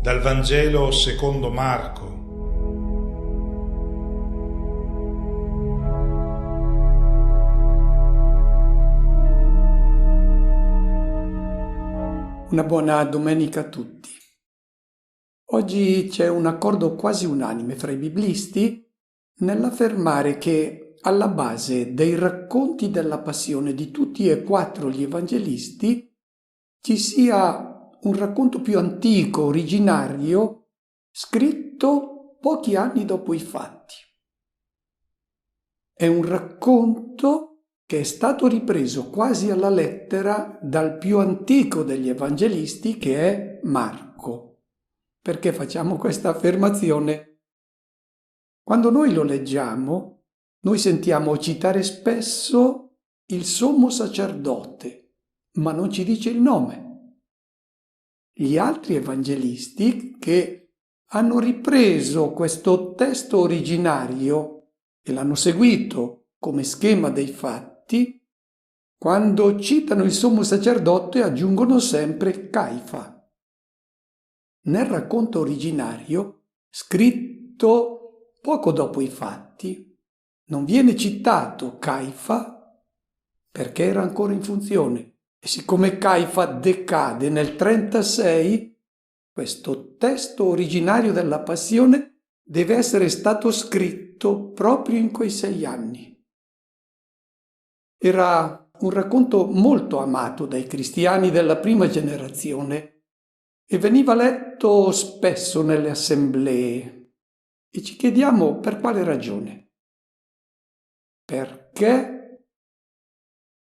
Dal Vangelo secondo Marco. Una buona domenica a tutti. Oggi c'è un accordo quasi unanime fra i biblisti nell'affermare che alla base dei racconti della passione di tutti e quattro gli evangelisti ci sia un racconto più antico, originario, scritto pochi anni dopo i fatti. È un racconto che è stato ripreso quasi alla lettera dal più antico degli evangelisti, che è Marco. Perché facciamo questa affermazione? Quando noi lo leggiamo, noi sentiamo citare spesso il sommo sacerdote, ma non ci dice il nome. Gli altri evangelisti che hanno ripreso questo testo originario e l'hanno seguito come schema dei fatti, quando citano il sommo sacerdote aggiungono sempre Caifa. Nel racconto originario, scritto poco dopo i fatti, non viene citato Caifa perché era ancora in funzione. E siccome Caifa decade nel 36, questo testo originario della Passione deve essere stato scritto proprio in quei 6 anni. Era un racconto molto amato dai cristiani della prima generazione e veniva letto spesso nelle assemblee. E ci chiediamo per quale ragione. Perché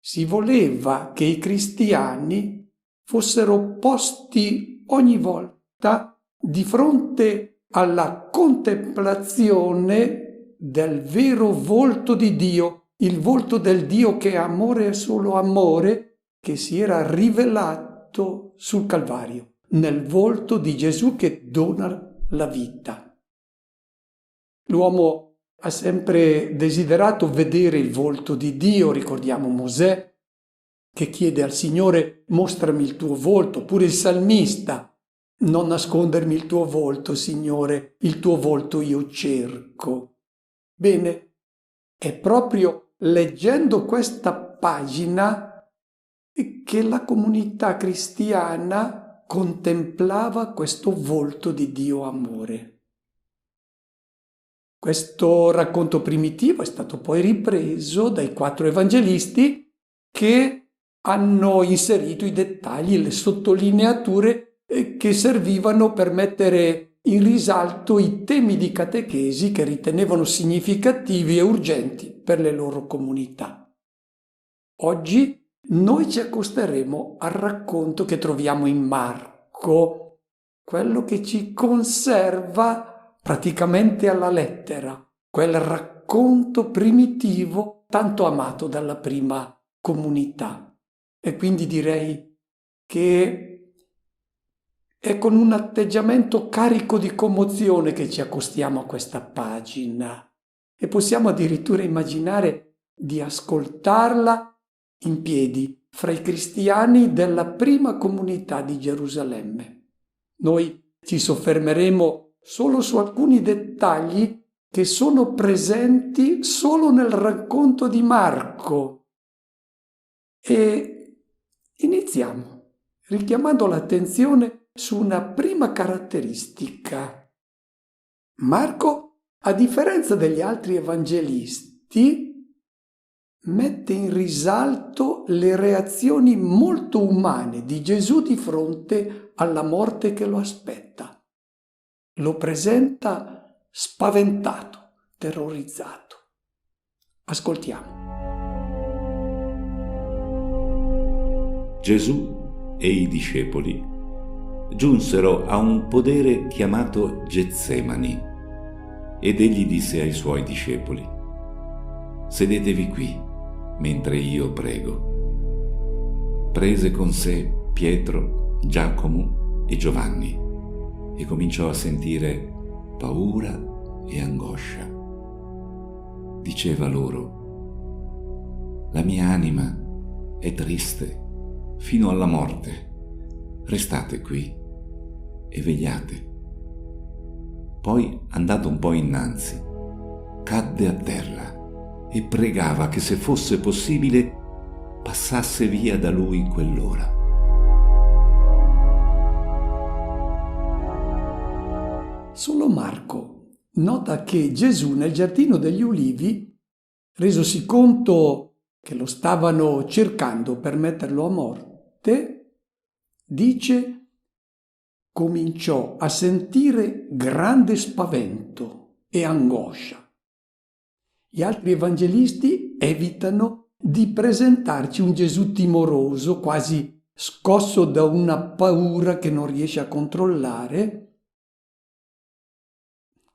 si voleva che i cristiani fossero posti ogni volta di fronte alla contemplazione del vero volto di Dio, il volto del Dio che è amore e solo amore, che si era rivelato sul Calvario, nel volto di Gesù che dona la vita. L'uomo ha sempre desiderato vedere il volto di Dio, ricordiamo Mosè, che chiede al Signore: mostrami il tuo volto, oppure il salmista: non nascondermi il tuo volto, Signore, il tuo volto io cerco. Bene, è proprio leggendo questa pagina che la comunità cristiana contemplava questo volto di Dio amore. Questo racconto primitivo è stato poi ripreso dai 4 evangelisti che hanno inserito i dettagli, le sottolineature che servivano per mettere in risalto i temi di catechesi che ritenevano significativi e urgenti per le loro comunità. Oggi noi ci accosteremo al racconto che troviamo in Marco, quello che ci conserva praticamente alla lettera, quel racconto primitivo tanto amato dalla prima comunità. E quindi direi che è con un atteggiamento carico di commozione che ci accostiamo a questa pagina e possiamo addirittura immaginare di ascoltarla in piedi fra i cristiani della prima comunità di Gerusalemme. Noi ci soffermeremo solo su alcuni dettagli che sono presenti solo nel racconto di Marco. E iniziamo richiamando l'attenzione su una prima caratteristica. Marco, a differenza degli altri evangelisti, mette in risalto le reazioni molto umane di Gesù di fronte alla morte che lo aspetta. Lo presenta spaventato, terrorizzato. Ascoltiamo. Gesù e i discepoli giunsero a un podere chiamato Getsemani ed egli disse ai suoi discepoli: sedetevi qui mentre io prego. Prese con sé Pietro, Giacomo e Giovanni e cominciò a sentire paura e angoscia. Diceva loro: la mia anima è triste fino alla morte, restate qui e vegliate. Poi, andato un po' innanzi, cadde a terra e pregava che, se fosse possibile, passasse via da lui quell'ora. Solo Marco nota che Gesù nel giardino degli Ulivi, resosi conto che lo stavano cercando per metterlo a morte, dice: cominciò a sentire grande spavento e angoscia. Gli altri evangelisti evitano di presentarci un Gesù timoroso, quasi scosso da una paura che non riesce a controllare.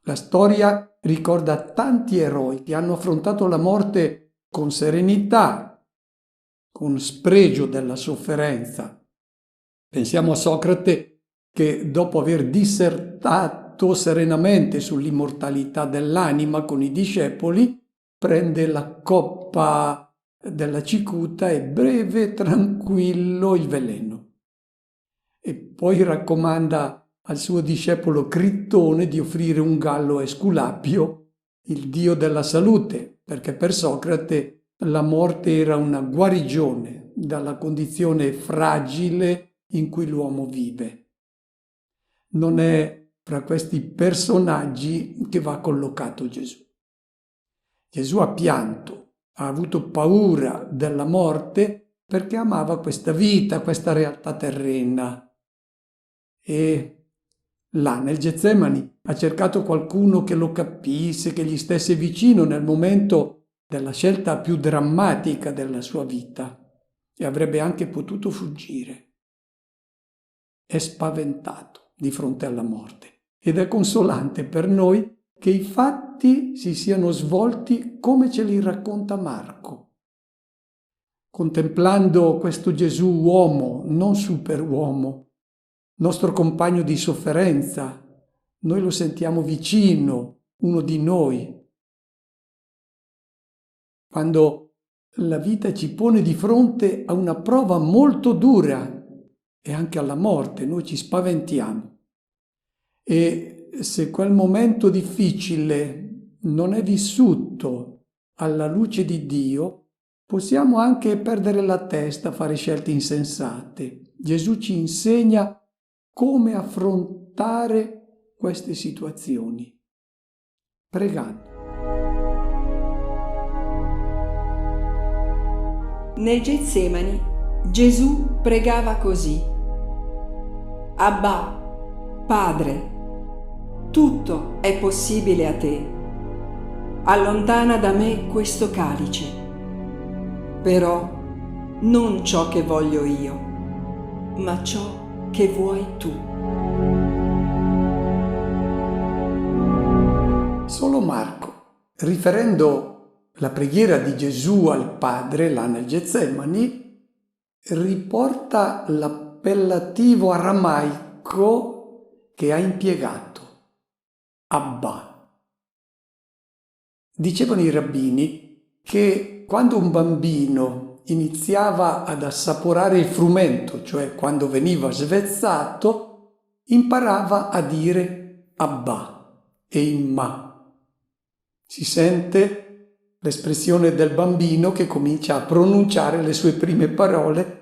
La storia ricorda tanti eroi che hanno affrontato la morte con serenità, con spregio della sofferenza. Pensiamo a Socrate, che dopo aver dissertato serenamente sull'immortalità dell'anima con i discepoli, prende la coppa della cicuta e beve tranquillo il veleno. E poi raccomanda al suo discepolo Crittone di offrire un gallo a Esculapio, il dio della salute, perché per Socrate la morte era una guarigione dalla condizione fragile in cui l'uomo vive. Non è fra questi personaggi che va collocato Gesù. Gesù ha pianto, ha avuto paura della morte perché amava questa vita, questa realtà terrena. E là nel Getsemani ha cercato qualcuno che lo capisse, che gli stesse vicino nel momento della scelta più drammatica della sua vita, e avrebbe anche potuto fuggire. È spaventato di fronte alla morte ed è consolante per noi che i fatti si siano svolti come ce li racconta Marco. Contemplando questo Gesù uomo, non superuomo, nostro compagno di sofferenza, noi lo sentiamo vicino, uno di noi. Quando la vita ci pone di fronte a una prova molto dura e anche alla morte, noi ci spaventiamo. E se quel momento difficile non è vissuto alla luce di Dio, possiamo anche perdere la testa, fare scelte insensate. Gesù ci insegna come affrontare queste situazioni, pregando. Nel Getsemani Gesù pregava così: Abba, Padre, tutto è possibile a te. Allontana da me questo calice, però non ciò che voglio io, ma ciò che vuoi tu. Solo Marco, riferendo la preghiera di Gesù al Padre là nel Getsemani, riporta l'appellativo aramaico che ha impiegato, Abba. Dicevano i rabbini che quando un bambino iniziava ad assaporare il frumento, cioè quando veniva svezzato, imparava a dire Abba e Imma. Si sente l'espressione del bambino che comincia a pronunciare le sue prime parole,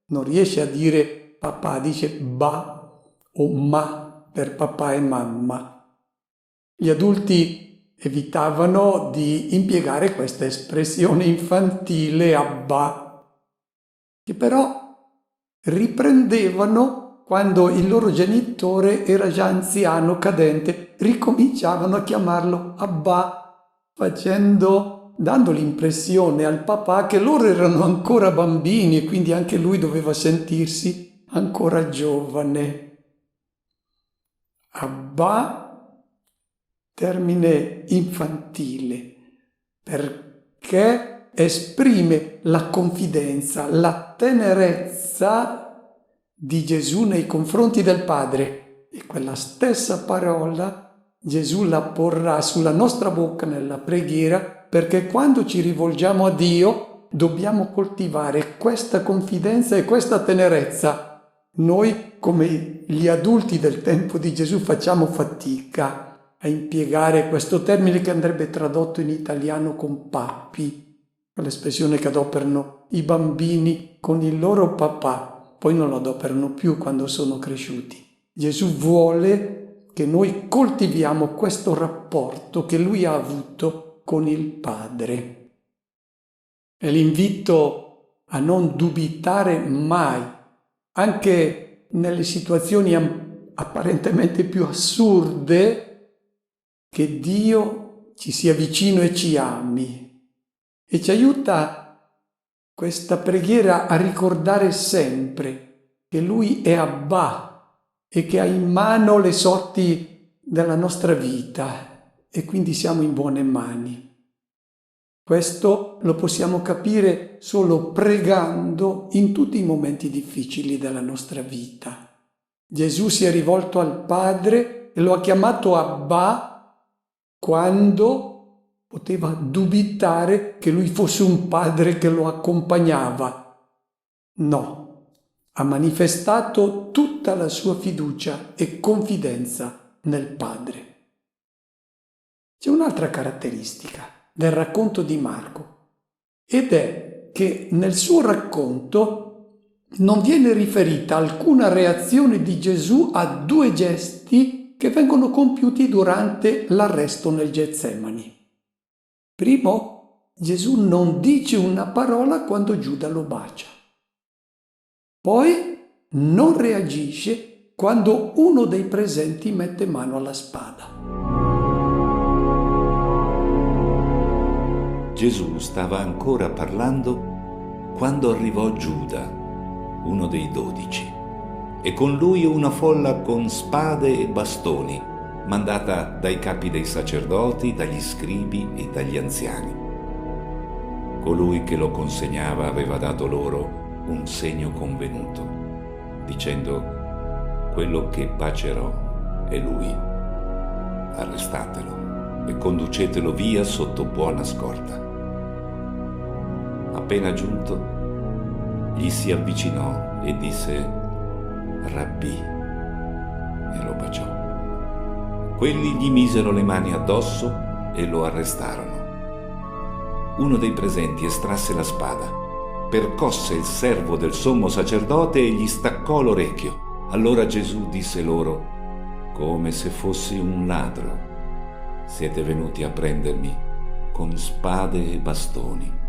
non riesce a dire papà, dice ba o ma per papà e mamma. Gli adulti evitavano di impiegare questa espressione infantile Abba, che però riprendevano quando il loro genitore era già anziano, cadente, ricominciavano a chiamarlo Abba, dando l'impressione al papà che loro erano ancora bambini e quindi anche lui doveva sentirsi ancora giovane. Abba, termine infantile, perché esprime la confidenza, la tenerezza di Gesù nei confronti del Padre, e quella stessa parola Gesù la porrà sulla nostra bocca nella preghiera, perché quando ci rivolgiamo a Dio dobbiamo coltivare questa confidenza e questa tenerezza, Noi, come gli adulti del tempo di Gesù, facciamo fatica a impiegare questo termine che andrebbe tradotto in italiano con pappi, l'espressione che adoperano i bambini con il loro papà, poi non lo adoperano più quando sono cresciuti. Gesù vuole che noi coltiviamo questo rapporto che lui ha avuto con il Padre. E l'invito a non dubitare mai, anche nelle situazioni apparentemente più assurde, che Dio ci sia vicino e ci ami. E ci aiuta questa preghiera a ricordare sempre che Lui è Abba e che ha in mano le sorti della nostra vita e quindi siamo in buone mani. Questo lo possiamo capire solo pregando in tutti i momenti difficili della nostra vita. Gesù si è rivolto al Padre e lo ha chiamato Abba quando poteva dubitare che lui fosse un padre che lo accompagnava. No, ha manifestato tutta la sua fiducia e confidenza nel Padre. C'è un'altra caratteristica del racconto di Marco, ed è che nel suo racconto non viene riferita alcuna reazione di Gesù a due gesti che vengono compiuti durante l'arresto nel Getsemani. Primo, Gesù non dice una parola quando Giuda lo bacia. Poi non reagisce quando uno dei presenti mette mano alla spada. Gesù stava ancora parlando quando arrivò Giuda, uno dei 12, e con lui una folla con spade e bastoni, mandata dai capi dei sacerdoti, dagli scribi e dagli anziani. Colui che lo consegnava aveva dato loro un segno convenuto, dicendo: quello che bacerò è lui. Arrestatelo e conducetelo via sotto buona scorta. Appena giunto, gli si avvicinò e disse: Rabbì, e lo baciò. Quelli gli misero le mani addosso e lo arrestarono. Uno dei presenti estrasse la spada, percosse il servo del sommo sacerdote e gli staccò l'orecchio. Allora Gesù disse loro: come se fossi un ladro, siete venuti a prendermi con spade e bastoni.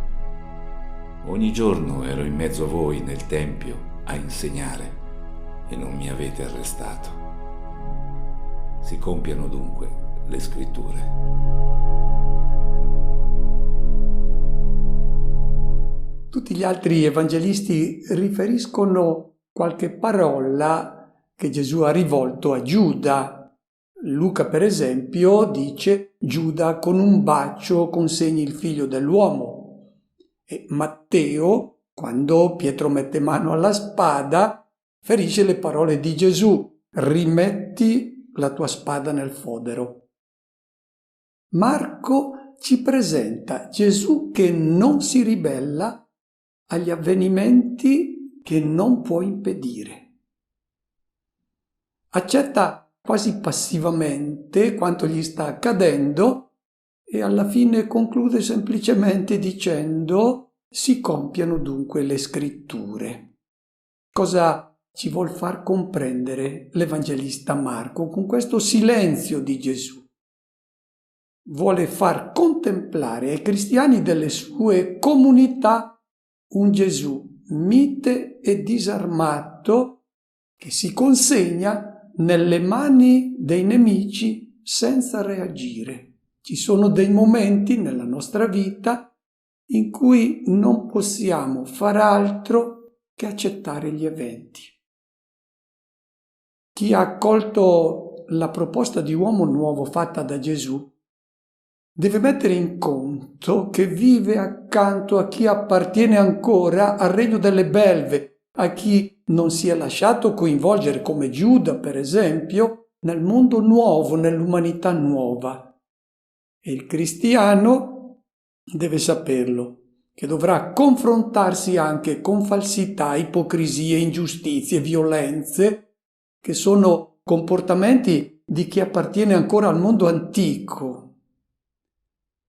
Ogni giorno ero in mezzo a voi nel tempio a insegnare e non mi avete arrestato. Si compiano dunque le scritture. Tutti gli altri evangelisti riferiscono qualche parola che Gesù ha rivolto a Giuda. Luca, per esempio, dice: Giuda, con un bacio consegni il figlio dell'uomo. E Matteo, quando Pietro mette mano alla spada, ferisce le parole di Gesù: rimetti la tua spada nel fodero. Marco ci presenta Gesù che non si ribella agli avvenimenti che non può impedire. Accetta quasi passivamente quanto gli sta accadendo e alla fine conclude semplicemente dicendo: si compiano dunque le scritture. Cosa ci vuol far comprendere l'Evangelista Marco con questo silenzio di Gesù? Vuole far contemplare ai cristiani delle sue comunità un Gesù mite e disarmato che si consegna nelle mani dei nemici senza reagire. Ci sono dei momenti nella nostra vita in cui non possiamo far altro che accettare gli eventi. Chi ha accolto la proposta di uomo nuovo fatta da Gesù deve mettere in conto che vive accanto a chi appartiene ancora al regno delle belve, a chi non si è lasciato coinvolgere come Giuda, per esempio, nel mondo nuovo, nell'umanità nuova. E il cristiano deve saperlo, che dovrà confrontarsi anche con falsità, ipocrisie, ingiustizie, violenze, che sono comportamenti di chi appartiene ancora al mondo antico.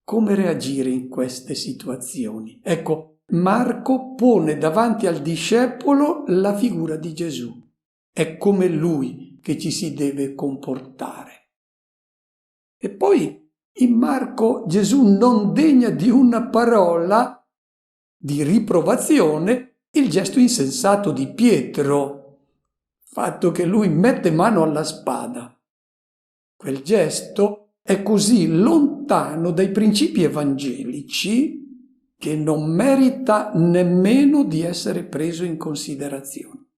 Come reagire in queste situazioni? Ecco, Marco pone davanti al discepolo la figura di Gesù. È come lui che ci si deve comportare. E poi in Marco Gesù non degna di una parola di riprovazione il gesto insensato di Pietro, fatto che lui mette mano alla spada. Quel gesto è così lontano dai principi evangelici che non merita nemmeno di essere preso in considerazione.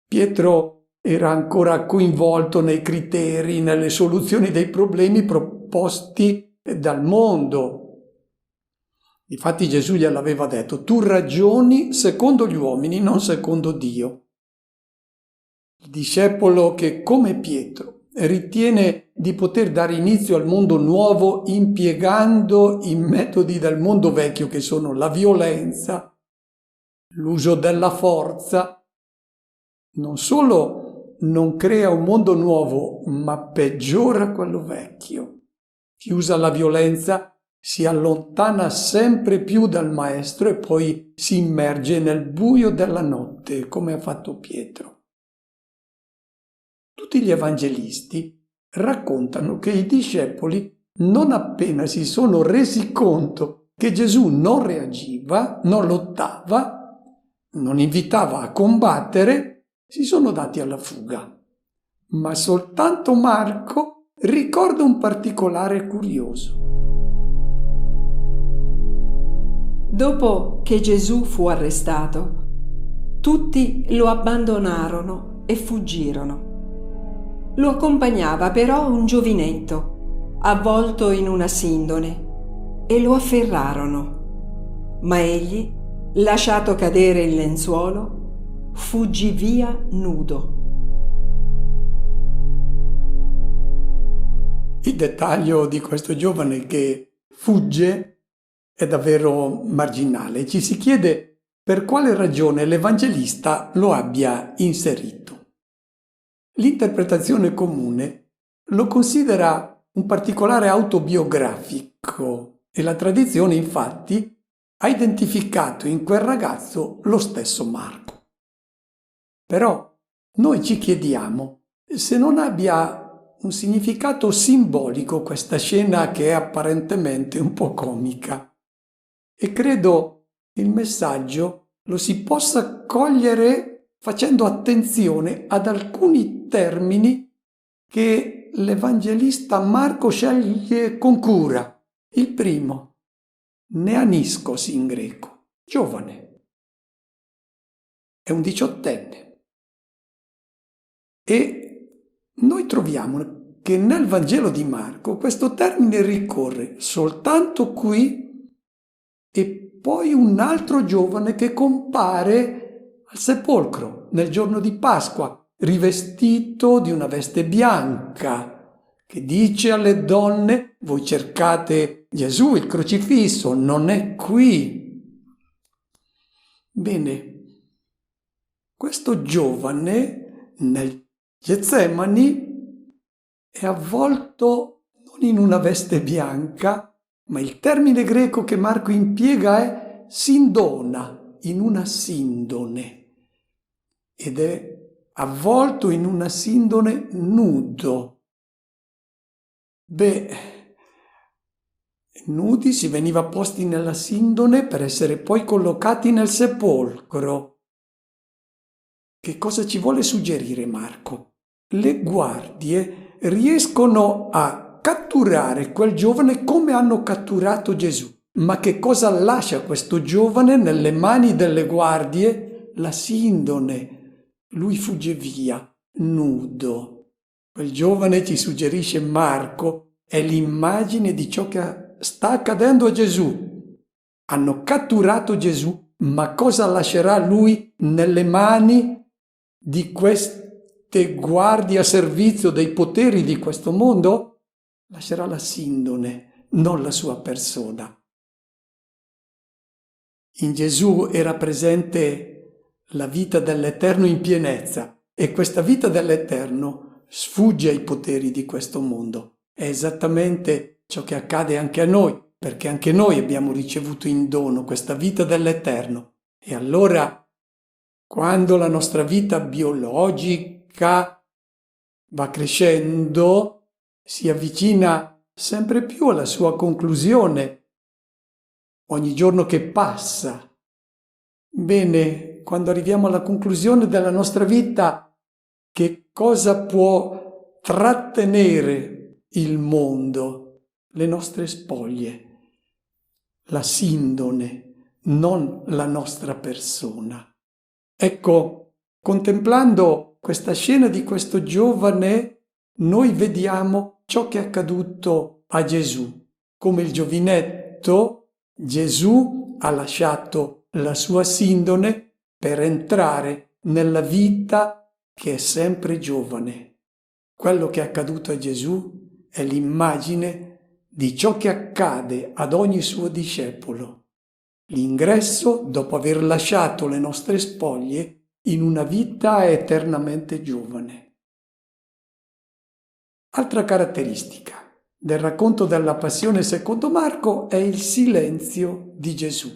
Pietro era ancora coinvolto nei criteri, nelle soluzioni dei problemi proposti dal mondo. Infatti Gesù gliel'aveva detto: tu ragioni secondo gli uomini, non secondo Dio. Il discepolo che, come Pietro, ritiene di poter dare inizio al mondo nuovo impiegando i metodi del mondo vecchio, che sono la violenza, l'uso della forza, non solo non crea un mondo nuovo, ma peggiora quello vecchio. Chi usa la violenza si allontana sempre più dal Maestro e poi si immerge nel buio della notte, come ha fatto Pietro. Tutti gli evangelisti raccontano che i discepoli, non appena si sono resi conto che Gesù non reagiva, non lottava, non invitava a combattere, si sono dati alla fuga. Ma soltanto Marco ricorda un particolare curioso. Dopo che Gesù fu arrestato, tutti lo abbandonarono e fuggirono. Lo accompagnava però un giovinetto, avvolto in una sindone, e lo afferrarono. Ma egli, lasciato cadere il lenzuolo, fuggì via nudo. Il dettaglio di questo giovane che fugge è davvero marginale. Ci si chiede per quale ragione l'Evangelista lo abbia inserito. L'interpretazione comune lo considera un particolare autobiografico e la tradizione infatti ha identificato in quel ragazzo lo stesso Marco. Però noi ci chiediamo se non abbia un significato simbolico questa scena che è apparentemente un po' comica. E credo il messaggio lo si possa cogliere facendo attenzione ad alcuni termini che l'Evangelista Marco sceglie con cura. Il primo, neaniskos in greco, giovane. È un 18enne. E noi troviamo che nel Vangelo di Marco questo termine ricorre soltanto qui e poi un altro giovane che compare al sepolcro nel giorno di Pasqua, rivestito di una veste bianca, che dice alle donne: voi cercate Gesù, il crocifisso, non è qui. Bene, questo giovane nel Getsemani è avvolto non in una veste bianca, ma il termine greco che Marco impiega è sindona, in una sindone, ed è avvolto in una sindone nudo. Nudi si veniva posti nella sindone per essere poi collocati nel sepolcro. Che cosa ci vuole suggerire Marco? Le guardie riescono a catturare quel giovane come hanno catturato Gesù. Ma che cosa lascia questo giovane nelle mani delle guardie? La sindone. Lui fugge via, nudo. Quel giovane, ci suggerisce Marco, è l'immagine di ciò che sta accadendo a Gesù. Hanno catturato Gesù, ma cosa lascerà lui nelle mani di queste guardie a servizio dei poteri di questo mondo? Lascerà la sindone, non la sua persona. In Gesù era presente la vita dell'Eterno in pienezza e questa vita dell'Eterno sfugge ai poteri di questo mondo. È esattamente ciò che accade anche a noi, perché anche noi abbiamo ricevuto in dono questa vita dell'Eterno. E allora, quando la nostra vita biologica va crescendo, si avvicina sempre più alla sua conclusione, ogni giorno che passa. Bene, quando arriviamo alla conclusione della nostra vita, che cosa può trattenere il mondo? Le nostre spoglie, la sindone, non la nostra persona. Ecco, contemplando questa scena di questo giovane, noi vediamo ciò che è accaduto a Gesù. Come il giovinetto, Gesù ha lasciato la sua sindone per entrare nella vita che è sempre giovane. Quello che è accaduto a Gesù è l'immagine di ciò che accade ad ogni suo discepolo. L'ingresso dopo aver lasciato le nostre spoglie in una vita eternamente giovane. Altra caratteristica del racconto della Passione secondo Marco è il silenzio di Gesù.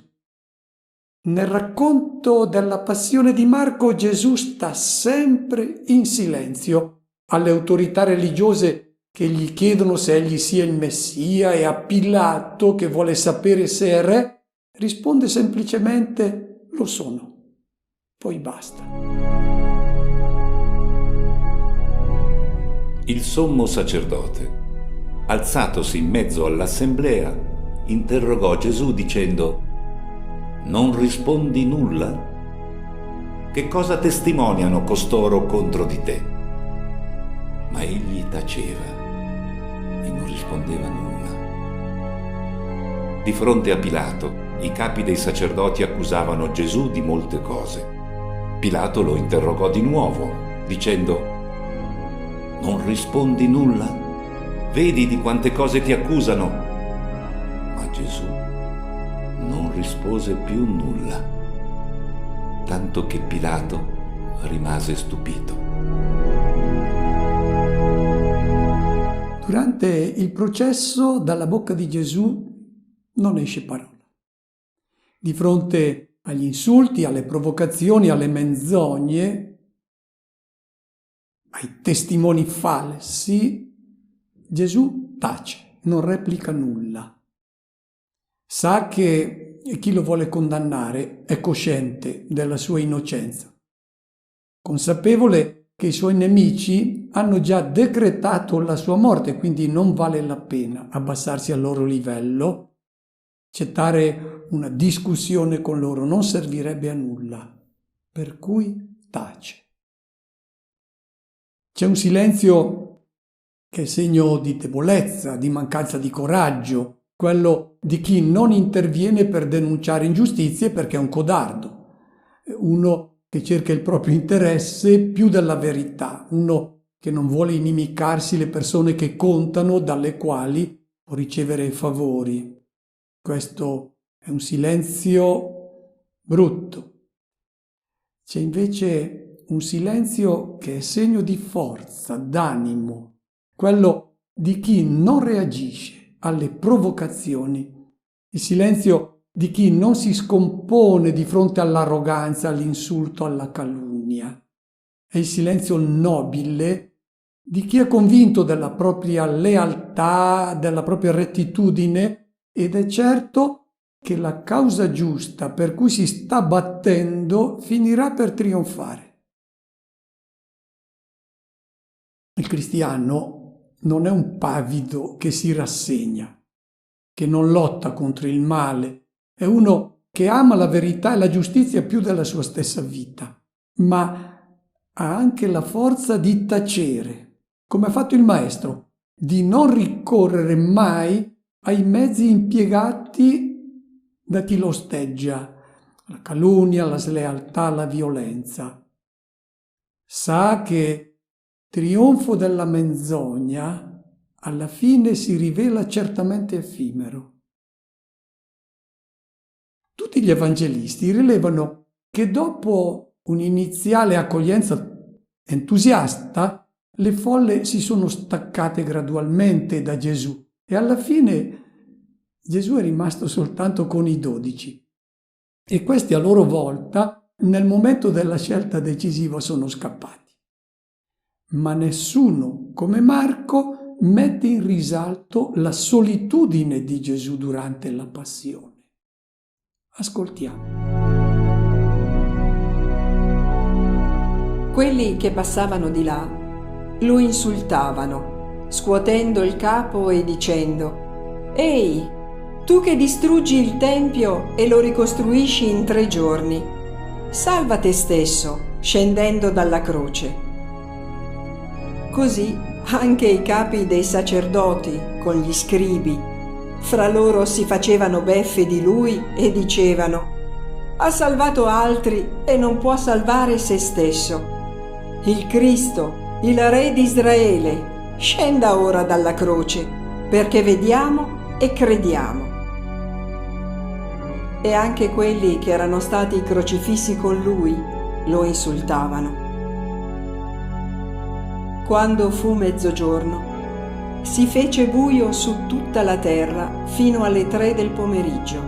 Nel racconto della Passione di Marco Gesù sta sempre in silenzio alle autorità religiose che gli chiedono se egli sia il Messia e a Pilato che vuole sapere se è re, risponde semplicemente lo sono. Poi basta. Il sommo sacerdote, alzatosi in mezzo all'assemblea, interrogò Gesù dicendo: «Non rispondi nulla? Che cosa testimoniano costoro contro di te?» Ma egli taceva e non rispondeva nulla. Di fronte a Pilato, i capi dei sacerdoti accusavano Gesù di molte cose. Pilato lo interrogò di nuovo, dicendo: «Non rispondi nulla? Vedi di quante cose ti accusano?» Ma Gesù non rispose più nulla, tanto che Pilato rimase stupito. Durante il processo, dalla bocca di Gesù non esce parola. Di fronte agli insulti, alle provocazioni, alle menzogne, ai testimoni falsi, Gesù tace, non replica nulla. Sa che chi lo vuole condannare è cosciente della sua innocenza, consapevole che i suoi nemici hanno già decretato la sua morte, quindi non vale la pena abbassarsi al loro livello, accettare una discussione con loro non servirebbe a nulla, per cui tace. C'è un silenzio che è segno di debolezza, di mancanza di coraggio, quello di chi non interviene per denunciare ingiustizie perché è un codardo, uno che cerca il proprio interesse più della verità, uno che non vuole inimicarsi le persone che contano, dalle quali può ricevere favori. Questo è un silenzio brutto. C'è invece un silenzio che è segno di forza, d'animo, quello di chi non reagisce alle provocazioni, il silenzio di chi non si scompone di fronte all'arroganza, all'insulto, alla calunnia. È il silenzio nobile di chi è convinto della propria lealtà, della propria rettitudine ed è certo che la causa giusta per cui si sta battendo finirà per trionfare. Il cristiano non è un pavido che si rassegna, che non lotta contro il male, è uno che ama la verità e la giustizia più della sua stessa vita, ma ha anche la forza di tacere, come ha fatto il Maestro, di non ricorrere mai ai mezzi impiegati da chi lo osteggia, la calunnia, la slealtà, la violenza. Sa che trionfo della menzogna alla fine si rivela certamente effimero. Tutti tutti gli evangelisti rilevano che dopo un'iniziale accoglienza entusiasta, le folle si sono staccate gradualmente da Gesù e alla fine Gesù è rimasto soltanto con i 12. E questi a loro volta, nel momento della scelta decisiva, sono scappati. Ma nessuno, come Marco, mette in risalto la solitudine di Gesù durante la passione. Ascoltiamo. Quelli che passavano di là lo insultavano, scuotendo il capo e dicendo: «Ehi, tu che distruggi il Tempio e lo ricostruisci in 3 giorni, salva te stesso scendendo dalla croce». Così anche i capi dei sacerdoti con gli scribi fra loro si facevano beffe di lui e dicevano: «Ha salvato altri e non può salvare se stesso. Il Cristo, il Re di Israele, scenda ora dalla croce, perché vediamo e crediamo». E anche quelli che erano stati crocifissi con lui lo insultavano. Quando fu mezzogiorno, si fece buio su tutta la terra fino alle 3 del pomeriggio.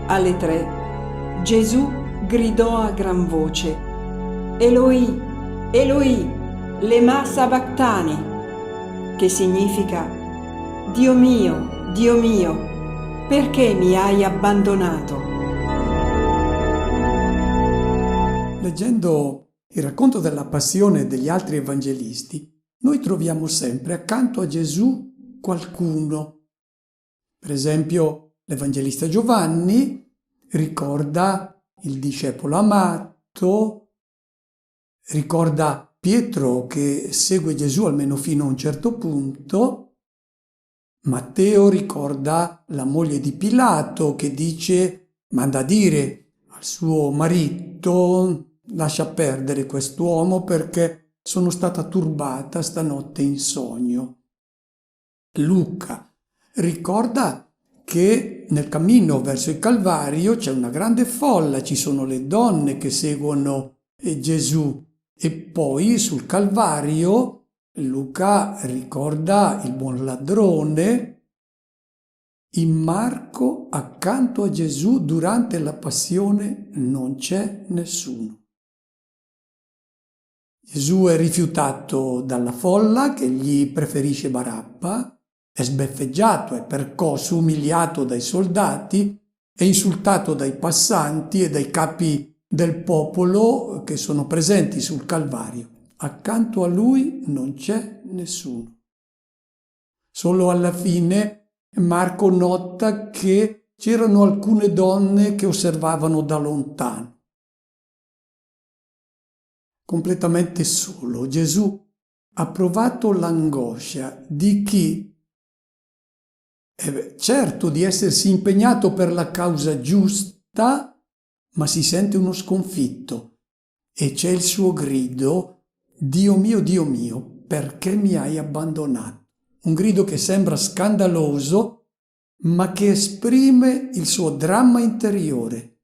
Alle 3 Gesù gridò a gran voce: «Eloi, Eloi, lema sabachthani», che significa: Dio mio, perché mi hai abbandonato?» Leggendo il racconto della passione degli altri evangelisti, noi troviamo sempre accanto a Gesù qualcuno. Per esempio, l'evangelista Giovanni ricorda il discepolo amato, ricorda Pietro che segue Gesù almeno fino a un certo punto. Matteo ricorda la moglie di Pilato che manda a dire al suo marito: «Lascia perdere quest'uomo perché sono stata turbata stanotte in sogno». Luca ricorda che nel cammino verso il Calvario c'è una grande folla, ci sono le donne che seguono Gesù, e poi sul Calvario Luca ricorda il buon ladrone. In Marco, accanto a Gesù durante la passione, non c'è nessuno. Gesù è rifiutato dalla folla che gli preferisce Barabba, è sbeffeggiato, è percosso, umiliato dai soldati, è insultato dai passanti e dai capi del popolo che sono presenti sul Calvario. Accanto a lui non c'è nessuno. Solo alla fine Marco nota che c'erano alcune donne che osservavano da lontano. Completamente solo, Gesù ha provato l'angoscia di chi è certo di essersi impegnato per la causa giusta, ma si sente uno sconfitto e c'è il suo grido: Dio mio, perché mi hai abbandonato? Un grido che sembra scandaloso, ma che esprime il suo dramma interiore.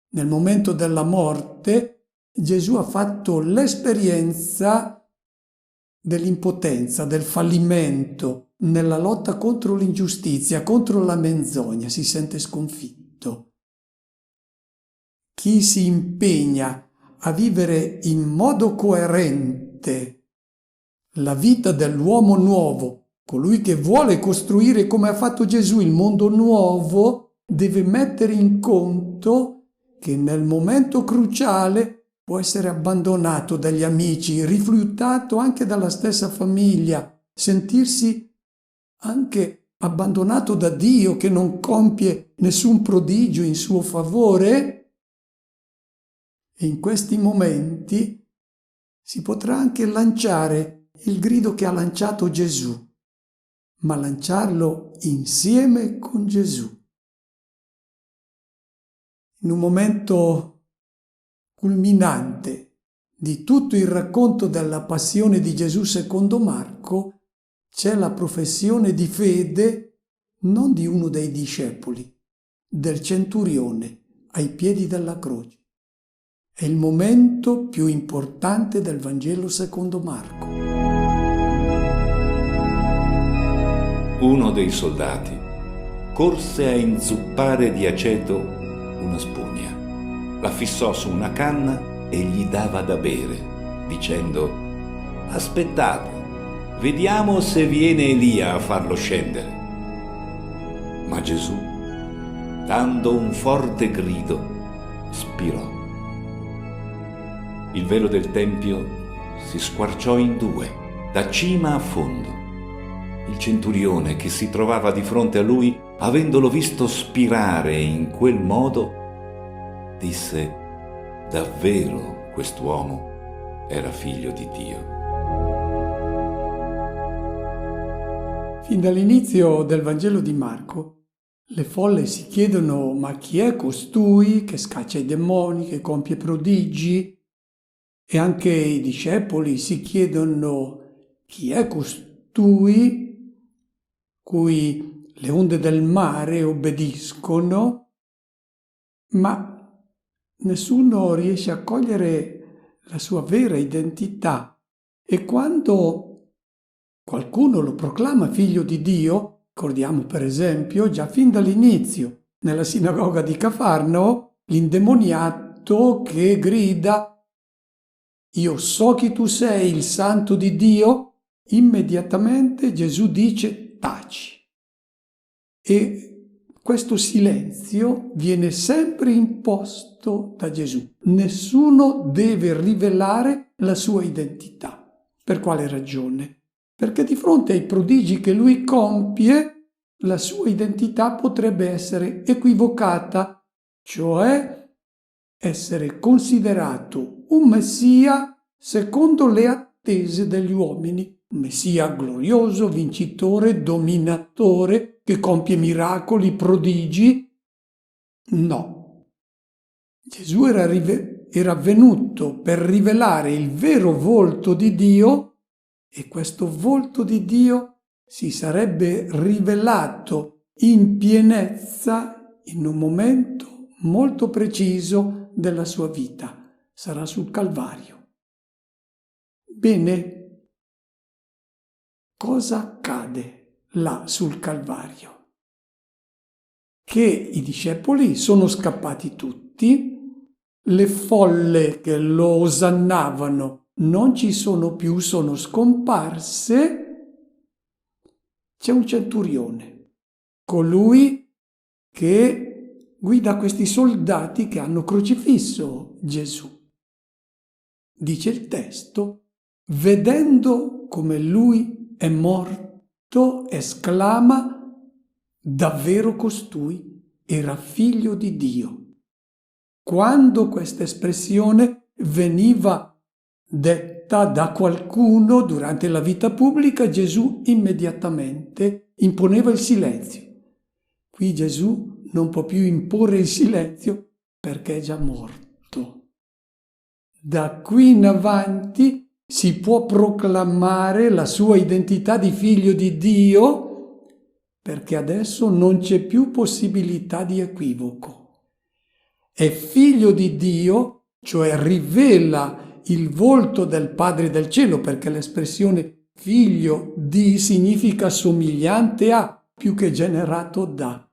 Nel momento della morte Gesù ha fatto l'esperienza dell'impotenza, del fallimento nella lotta contro l'ingiustizia, contro la menzogna, si sente sconfitto. Chi si impegna a vivere in modo coerente la vita dell'uomo nuovo, colui che vuole costruire, come ha fatto Gesù, il mondo nuovo, deve mettere in conto che nel momento cruciale può essere abbandonato dagli amici, rifiutato anche dalla stessa famiglia, sentirsi anche abbandonato da Dio che non compie nessun prodigio in suo favore. E in questi momenti si potrà anche lanciare il grido che ha lanciato Gesù, ma lanciarlo insieme con Gesù. In un momento culminante di tutto il racconto della passione di Gesù secondo Marco c'è la professione di fede non di uno dei discepoli, del centurione ai piedi della croce. È il momento più importante del Vangelo secondo Marco. Uno dei soldati corse a inzuppare di aceto una spugna, la fissò su una canna e gli dava da bere, dicendo: «Aspettate, vediamo se viene Elia a farlo scendere». Ma Gesù, dando un forte grido, spirò. Il velo del tempio si squarciò in due, da cima a fondo. Il centurione che si trovava di fronte a lui, avendolo visto spirare in quel modo, disse: «Davvero quest'uomo era figlio di Dio». Fin dall'inizio del Vangelo di Marco, le folle si chiedono: ma chi è costui che scaccia i demoni, che compie prodigi? E anche i discepoli si chiedono: chi è costui cui le onde del mare obbediscono? Ma nessuno riesce a cogliere la sua vera identità. E quando qualcuno lo proclama figlio di Dio, ricordiamo per esempio già fin dall'inizio nella sinagoga di Cafarnao l'indemoniato che grida: «Io so chi tu sei, il santo di Dio», immediatamente Gesù dice: «Taci». E questo silenzio viene sempre imposto da Gesù. Nessuno deve rivelare la sua identità. Per quale ragione? Perché di fronte ai prodigi che lui compie, la sua identità potrebbe essere equivocata, cioè essere considerato un messia secondo le attese degli uomini, un messia glorioso, vincitore, dominatore, che compie miracoli, prodigi. No. Gesù era venuto per rivelare il vero volto di Dio, e questo volto di Dio si sarebbe rivelato in pienezza in un momento molto preciso della sua vita. Sarà sul Calvario. Bene, cosa accade là sul Calvario? Che i discepoli sono scappati tutti, le folle che lo osannavano non ci sono più, sono scomparse. C'è un centurione, colui che guida questi soldati che hanno crocifisso Gesù. Dice il testo: vedendo come lui è morto, esclama: davvero costui era figlio di Dio. Quando questa espressione veniva detta da qualcuno durante la vita pubblica, Gesù immediatamente imponeva il silenzio. Qui Gesù non può più imporre il silenzio perché è già morto. Da qui in avanti si può proclamare la sua identità di figlio di Dio, perché adesso non c'è più possibilità di equivoco. È figlio di Dio, cioè rivela il volto del Padre del cielo, perché l'espressione figlio di significa somigliante a, più che generato da.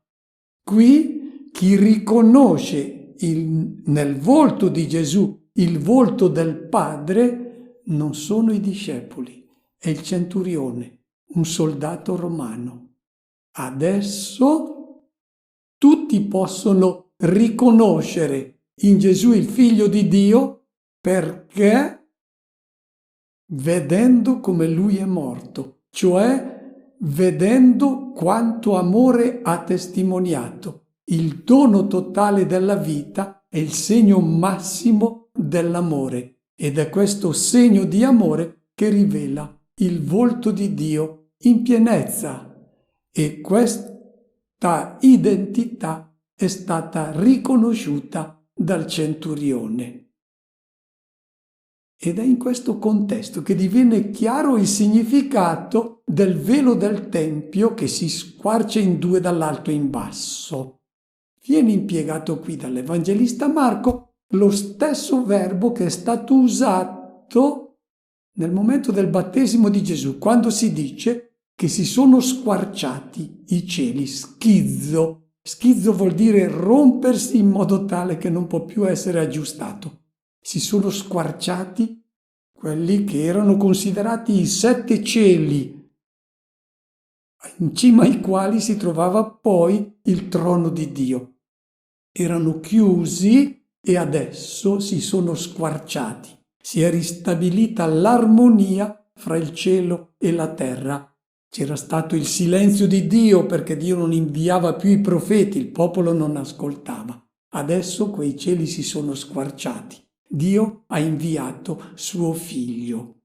Qui chi riconosce nel volto di Gesù il volto del Padre non sono i discepoli, è il centurione, un soldato romano. Adesso tutti possono riconoscere in Gesù il figlio di Dio, perché vedendo come lui è morto, cioè vedendo quanto amore ha testimoniato, il dono totale della vita è il segno massimo dell'amore, ed è questo segno di amore che rivela il volto di Dio in pienezza, e questa identità è stata riconosciuta dal centurione. Ed è in questo contesto che diviene chiaro il significato del velo del Tempio che si squarcia in due dall'alto in basso. viene impiegato qui dall'Evangelista Marco lo stesso verbo che è stato usato nel momento del battesimo di Gesù, quando si dice che si sono squarciati i cieli, schizzo. Schizzo vuol dire rompersi in modo tale che non può più essere aggiustato. Si sono squarciati quelli che erano considerati i 7 cieli, in cima ai quali si trovava poi il trono di Dio. Erano chiusi e adesso si sono squarciati. Si è ristabilita l'armonia fra il cielo e la terra. C'era stato il silenzio di Dio perché Dio non inviava più i profeti, il popolo non ascoltava. Adesso quei cieli si sono squarciati. Dio ha inviato suo figlio.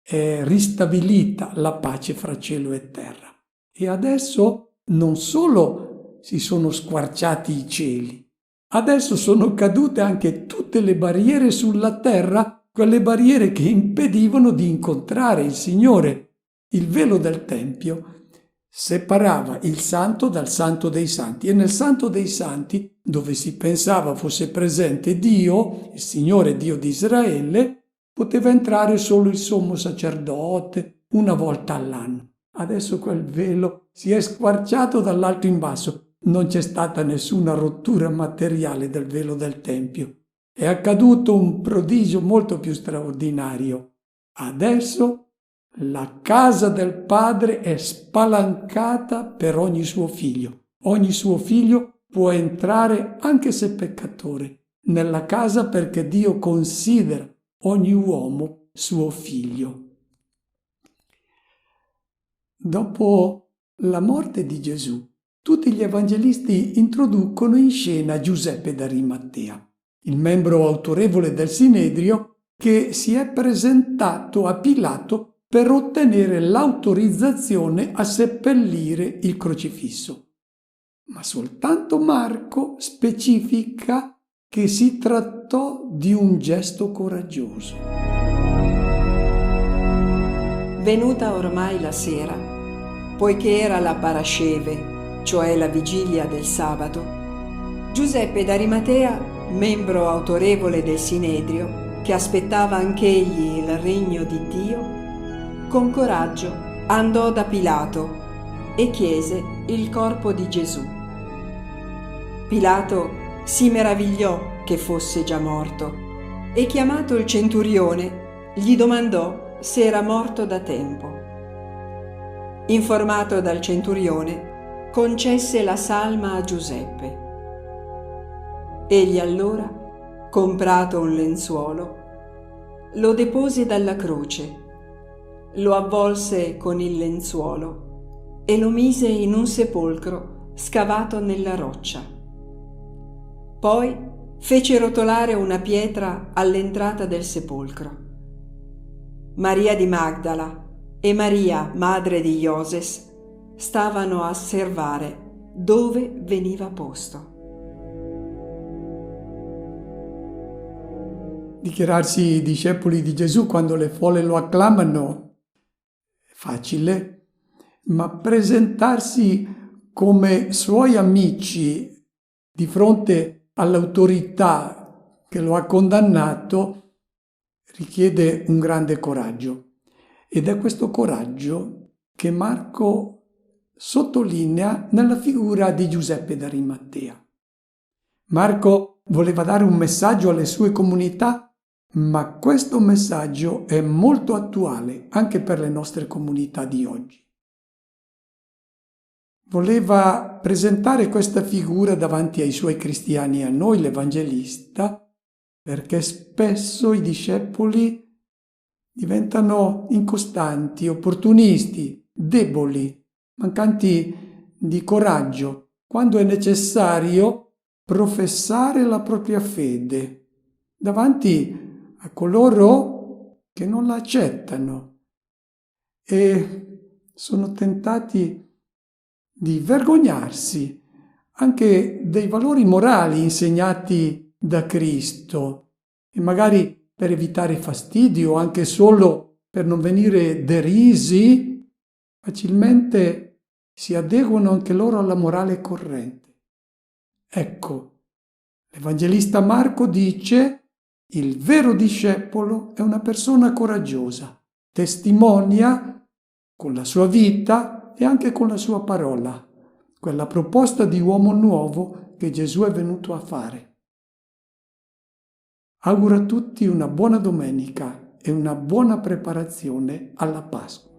È ristabilita la pace fra cielo e terra. E adesso non solo si sono squarciati i cieli, adesso sono cadute anche tutte le barriere sulla terra, quelle barriere che impedivano di incontrare il Signore. Il velo del Tempio separava il santo dal santo dei santi e nel santo dei santi, dove si pensava fosse presente Dio, il Signore Dio di Israele, poteva entrare solo il sommo sacerdote una volta all'anno. Adesso quel velo si è squarciato dall'alto in basso. Non c'è stata nessuna rottura materiale del velo del Tempio. È accaduto un prodigio molto più straordinario. Adesso la casa del Padre è spalancata per ogni suo figlio. Ogni suo figlio può entrare, anche se peccatore, nella casa perché Dio considera ogni uomo suo figlio. Dopo la morte di Gesù, tutti gli evangelisti introducono in scena Giuseppe d'Arimatea, il membro autorevole del Sinedrio che si è presentato a Pilato per ottenere l'autorizzazione a seppellire il crocifisso. Ma soltanto Marco specifica che si trattò di un gesto coraggioso. Venuta ormai la sera, poiché era la Parasceve, cioè la vigilia del sabato, Giuseppe d'Arimatea, membro autorevole del Sinedrio, che aspettava anch'egli il regno di Dio, con coraggio andò da Pilato e chiese il corpo di Gesù. Pilato si meravigliò che fosse già morto e chiamato il centurione gli domandò se era morto da tempo. Informato dal centurione, concesse la salma a Giuseppe. Egli allora, comprato un lenzuolo, lo depose dalla croce, lo avvolse con il lenzuolo e lo mise in un sepolcro scavato nella roccia. Poi fece rotolare una pietra all'entrata del sepolcro. Maria di Magdala e Maria, madre di Ioses, stavano a osservare dove veniva posto. Dichiararsi discepoli di Gesù quando le folle lo acclamano è facile, ma presentarsi come suoi amici di fronte all'autorità che lo ha condannato richiede un grande coraggio. Ed è questo coraggio che Marco sottolinea nella figura di Giuseppe d'Arimatea. Marco voleva dare un messaggio alle sue comunità, ma questo messaggio è molto attuale anche per le nostre comunità di oggi. Voleva presentare questa figura davanti ai suoi cristiani e a noi, l'Evangelista, perché spesso i discepoli diventano incostanti, opportunisti, deboli, mancanti di coraggio, quando è necessario professare la propria fede davanti a coloro che non la accettano e sono tentati di vergognarsi anche dei valori morali insegnati da Cristo e magari per evitare fastidi o anche solo per non venire derisi, facilmente si adeguano anche loro alla morale corrente. Ecco, l'Evangelista Marco dice: il vero discepolo è una persona coraggiosa, testimonia con la sua vita e anche con la sua parola quella proposta di uomo nuovo che Gesù è venuto a fare. Auguro a tutti una buona domenica e una buona preparazione alla Pasqua.